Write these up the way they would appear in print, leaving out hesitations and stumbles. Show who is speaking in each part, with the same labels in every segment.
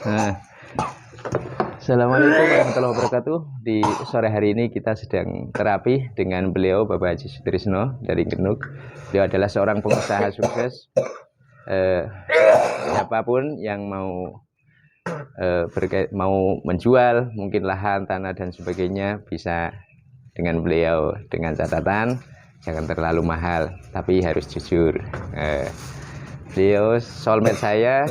Speaker 1: Nah, Assalamualaikum warahmatullahi wabarakatuh. Di sore hari ini kita sedang terapi dengan beliau Bapak Haji Sutrisno dari Genuk. Beliau adalah seorang pengusaha sukses. Siapapun yang mau menjual mungkin lahan, tanah dan sebagainya bisa dengan beliau, dengan catatan jangan terlalu mahal tapi harus jujur. Beliau soulmate saya,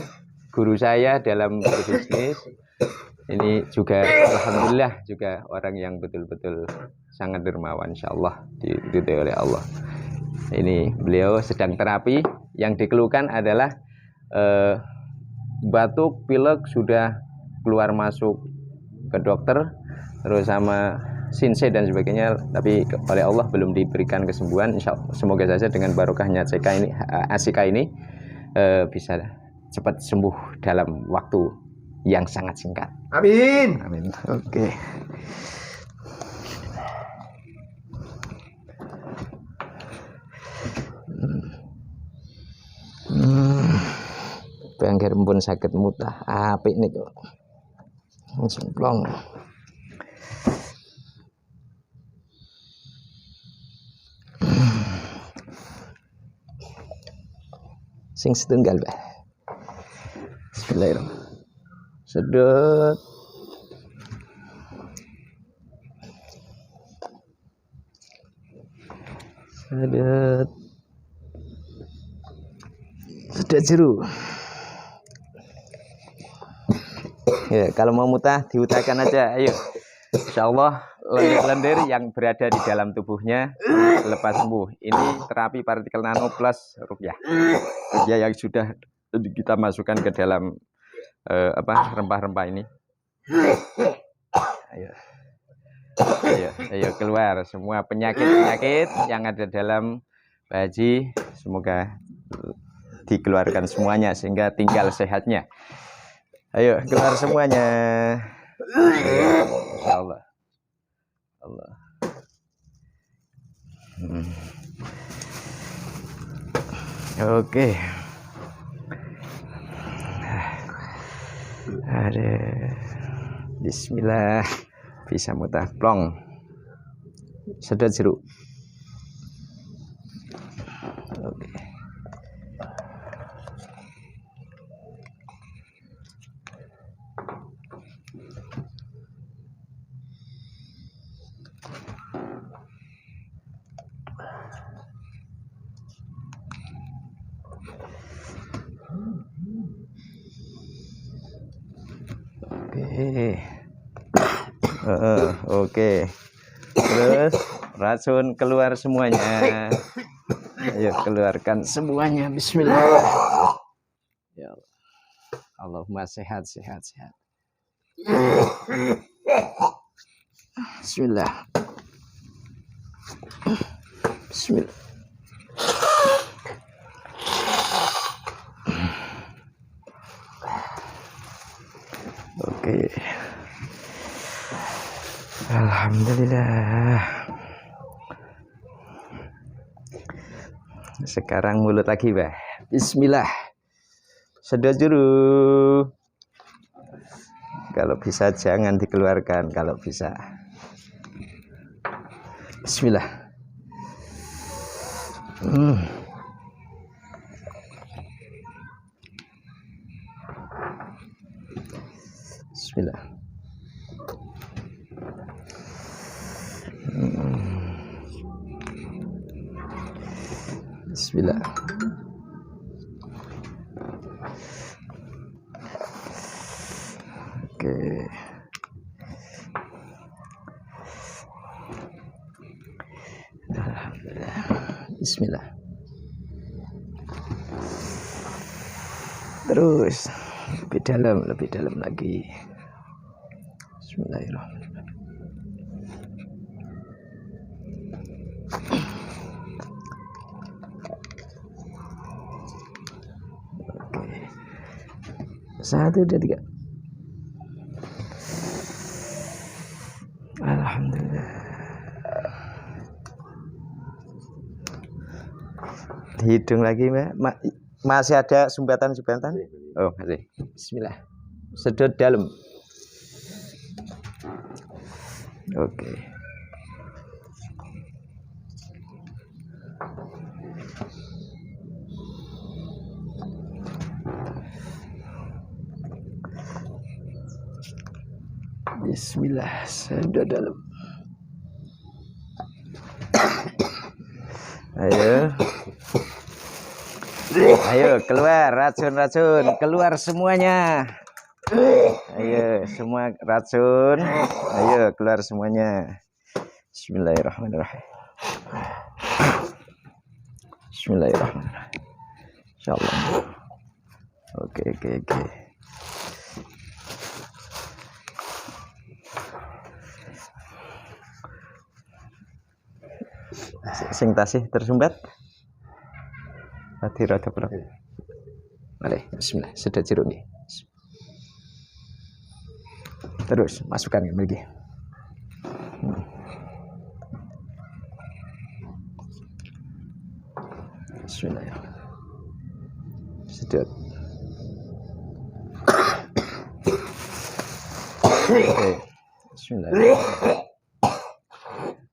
Speaker 1: guru saya dalam berbisnis. Ini juga alhamdulillah juga orang yang betul-betul sangat dermawan, insyaallah diridhoi oleh Allah. Ini beliau sedang terapi. Yang dikeluhkan adalah batuk, pilek, sudah keluar masuk ke dokter, terus sama sinse dan sebagainya, tapi oleh Allah belum diberikan kesembuhan. Semoga saja dengan barokahnya ASIKA ini bisa cepat sembuh dalam waktu yang sangat singkat.
Speaker 2: Amin.
Speaker 1: Amin. Oke. Bangkir pun sakit mutah. Apik niku. Langsung plong. Sing setunggal, Pak. Bismillahirrahmanirrahim. Sedot. Sedot. Sedot jeruk. Ya, kalau mau mutah diutahkan aja, ayo. Insyaallah lendir-lendir yang berada di dalam tubuhnya lepas sembuh. Ini terapi partikel nano plus ruqyah. Ruqyah yang sudah kita masukkan ke dalam rempah-rempah ini. Ayo keluar semua penyakit-penyakit yang ada dalam Pak Haji, semoga dikeluarkan semuanya sehingga tinggal sehatnya. Ayo keluar semuanya. Insyaallah. Allah. Oke. Ada. Bismillah. Bisa mutah plong. Sedot jeruk. Oke. Oke. Terus racun keluar semuanya. Ayo keluarkan semuanya. Bismillah. Ya Allah. Allahumma sehat. Bismillah. Bismillah. Oke. Alhamdulillah. Sekarang mulut lagi, Bah. Bismillah. Sedot jeruk. Kalau bisa jangan dikeluarkan, kalau bisa. Bismillah. Bismillah. Bismillah. Oke. Alhamdulillah. Bismillah. Terus lebih dalam lagi. Bismillahirrahmanirrahim. Oke. 1, 2, 3. Alhamdulillah. Dihitung lagi, Mbak. Masih ada sumbatan? Oh, masih. Bismillah. sedot dalam. Oke. Bismillah, sedot dalam. Ayo keluar racun-racun, keluar semuanya. Ayo semua racun, ayo keluar semuanya. Bismillahirrahmanirrahim. Bismillahirrahmanirrahim. Insyaallah. Oke. Sing tasih tersumbat. Hati rada berapa? Mari, bismillah, sedot jeruk nggih. Terus masukkan lagi. Bismillah. Sedot. Oke. Bismillah.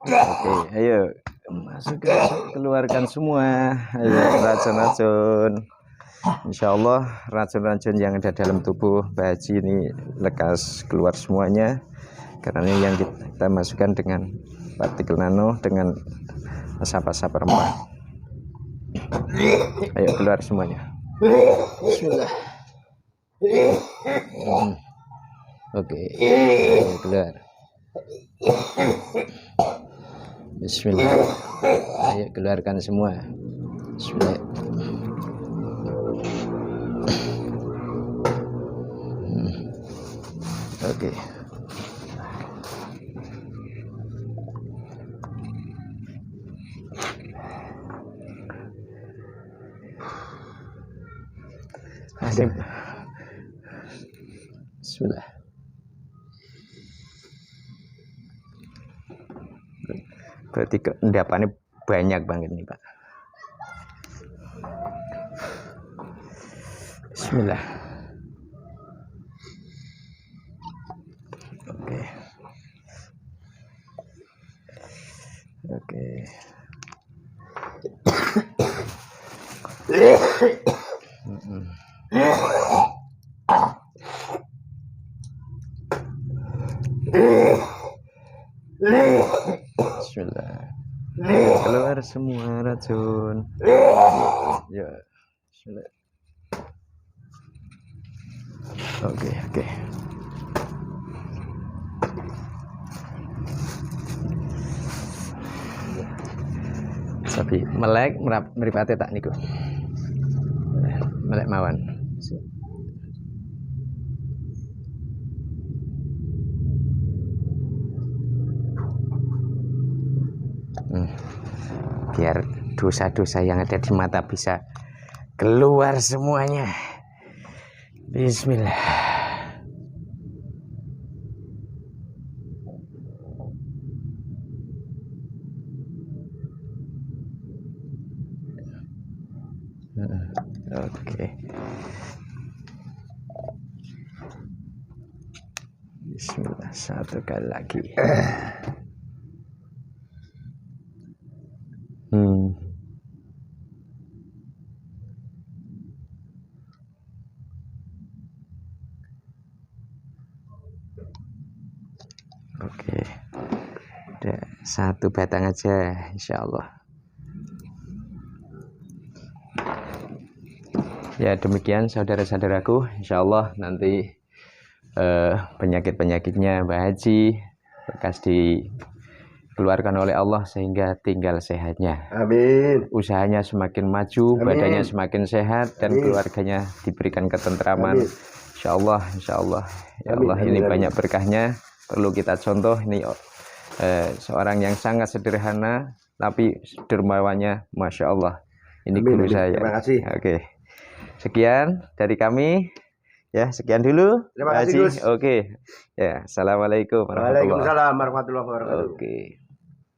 Speaker 1: Oke, ayo masukkan, keluarkan semua. Ayo racun-racun. Insyaallah racun-racun yang ada dalam tubuh Mbak Haji ini lekas keluar semuanya, karena ini yang kita masukkan dengan partikel nano dengan asap-asap rempah. Ayo keluar semuanya. Bismillah. Oke, ayo keluar. Bismillah. Ayo keluarkan semua. Bismillah. Oke. Asip. Bismillah. Berarti endapannya banyak banget nih Pak. Bismillah. Oke. Bismillah. Keluar semua racun. Ya. Bismillah. Oke. Tapi melek meripate tak niku. Melek mawon. Biar dosa-dosa yang ada di mata bisa keluar semuanya. Bismillah. Oke. Bismillah, satu kali lagi. Oke. Udah satu batang aja, insyaallah. Ya demikian saudara-saudaraku, insyaallah nanti penyakit-penyakitnya Mbak Haji bekas dikeluarkan oleh Allah sehingga tinggal sehatnya. Amin. Usahanya semakin maju, amin. Badannya semakin sehat dan amin. Keluarganya diberikan ketentraman. Insyaallah. Ya Allah, amin. Ini banyak berkahnya, perlu kita contoh. Ini seorang yang sangat sederhana tapi dermawannya Masya Allah. Ini amin, guru saya. Terima kasih. Oke. Sekian dari kami. Ya, sekian dulu. Terima kasih, Gus. Oke. Ya, assalamualaikum warahmatullahi wabarakatuh. Waalaikumsalam warahmatullahi wabarakatuh. Oke.